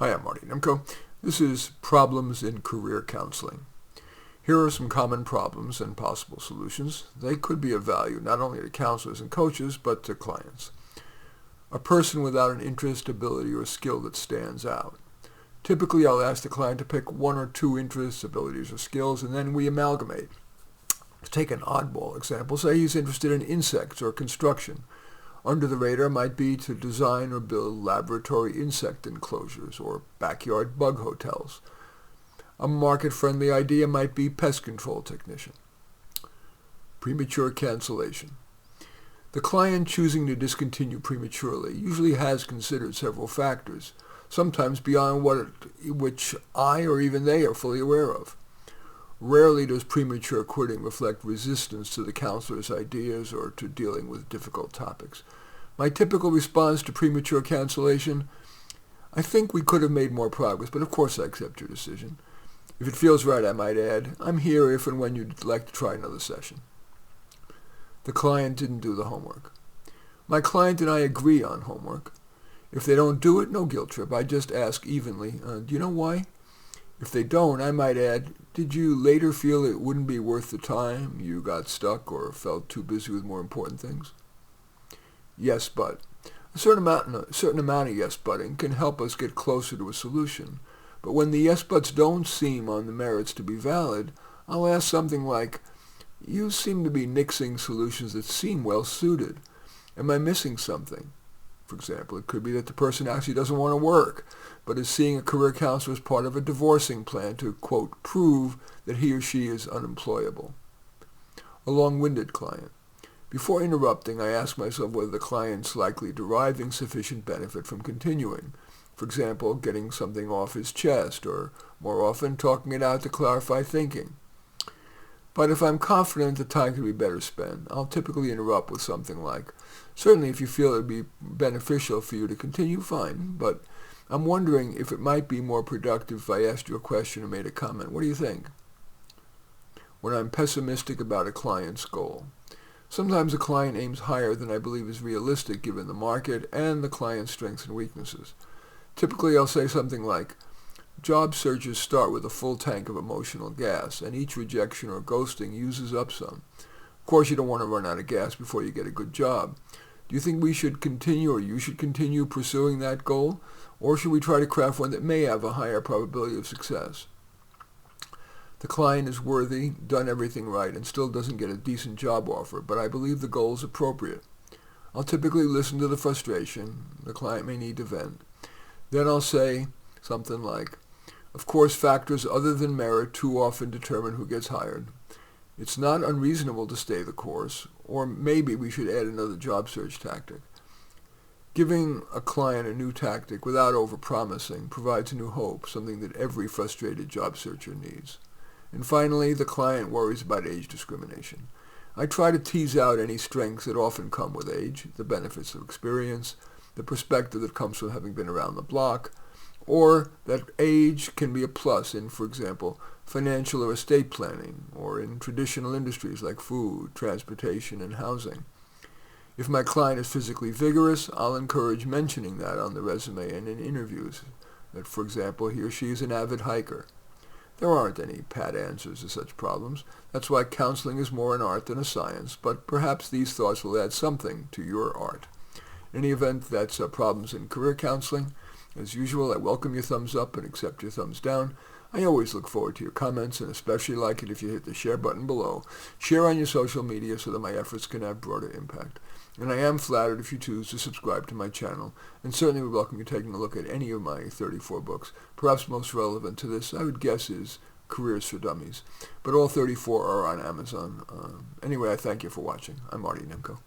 Hi, I'm Marty Nemko. This is Problems in Career Counseling. Here are some common problems and possible solutions. They could be of value not only to counselors and coaches, but to clients. A person without an interest, ability, or skill that stands out. Typically, I'll ask the client to pick one or two interests, abilities, or skills, and then we amalgamate. To take an oddball example, say he's interested in insects or construction. Under the radar might be to design or build laboratory insect enclosures or backyard bug hotels. A market-friendly idea might be pest control technician. Premature cancellation. The client choosing to discontinue prematurely usually has considered several factors, sometimes beyond which I or even they are fully aware of. Rarely does premature quitting reflect resistance to the counselor's ideas or to dealing with difficult topics. My typical response to premature cancellation: I think we could have made more progress, but of course I accept your decision. If it feels right, I might add, I'm here if and when you'd like to try another session. The client didn't do the homework. My client and I agree on homework. If they don't do it, no guilt trip. I just ask evenly, do you know why? If they don't, I might add, did you later feel it wouldn't be worth the time, you got stuck, or felt too busy with more important things? Yes, but. A certain amount of yes butting can help us get closer to a solution. But when the yes buts don't seem on the merits to be valid, I'll ask something like, you seem to be nixing solutions that seem well suited. Am I missing something? For example, it could be that the person actually doesn't want to work, but is seeing a career counselor as part of a divorcing plan to, quote, prove that he or she is unemployable. A long-winded client. Before interrupting, I ask myself whether the client's likely deriving sufficient benefit from continuing. For example, getting something off his chest, or more often, talking it out to clarify thinking. But if I'm confident the time could be better spent, I'll typically interrupt with something like, certainly if you feel it would be beneficial for you to continue, fine, but I'm wondering if it might be more productive if I asked you a question or made a comment. What do you think? When I'm pessimistic about a client's goal. Sometimes a client aims higher than I believe is realistic given the market and the client's strengths and weaknesses. Typically, I'll say something like, job searches start with a full tank of emotional gas, and each rejection or ghosting uses up some. Of course, you don't want to run out of gas before you get a good job. Do you think we should continue, or you should continue pursuing that goal, or should we try to craft one that may have a higher probability of success? The client is worthy, done everything right, and still doesn't get a decent job offer, but I believe the goal is appropriate. I'll typically listen to the frustration. The client may need to vent. Then I'll say something like, of course, factors other than merit too often determine who gets hired. It's not unreasonable to stay the course, or maybe we should add another job search tactic. Giving a client a new tactic without overpromising provides new hope, something that every frustrated job searcher needs. And finally, the client worries about age discrimination. I try to tease out any strengths that often come with age, the benefits of experience, the perspective that comes from having been around the block, or that age can be a plus in, for example, financial or estate planning, or in traditional industries like food, transportation, and housing. If my client is physically vigorous, I'll encourage mentioning that on the resume and in interviews, that, for example, he or she is an avid hiker. There aren't any pat answers to such problems. That's why counseling is more an art than a science, but perhaps these thoughts will add something to your art. In any event, that's Problems in Career Counseling. As usual, I welcome your thumbs up and accept your thumbs down. I always look forward to your comments, and especially like it if you hit the share button below. Share on your social media so that my efforts can have broader impact. And I am flattered if you choose to subscribe to my channel, and certainly would welcome you taking a look at any of my 34 books. Perhaps most relevant to this, I would guess, is Careers for Dummies. But all 34 are on Amazon. Anyway, I thank you for watching. I'm Marty Nemko.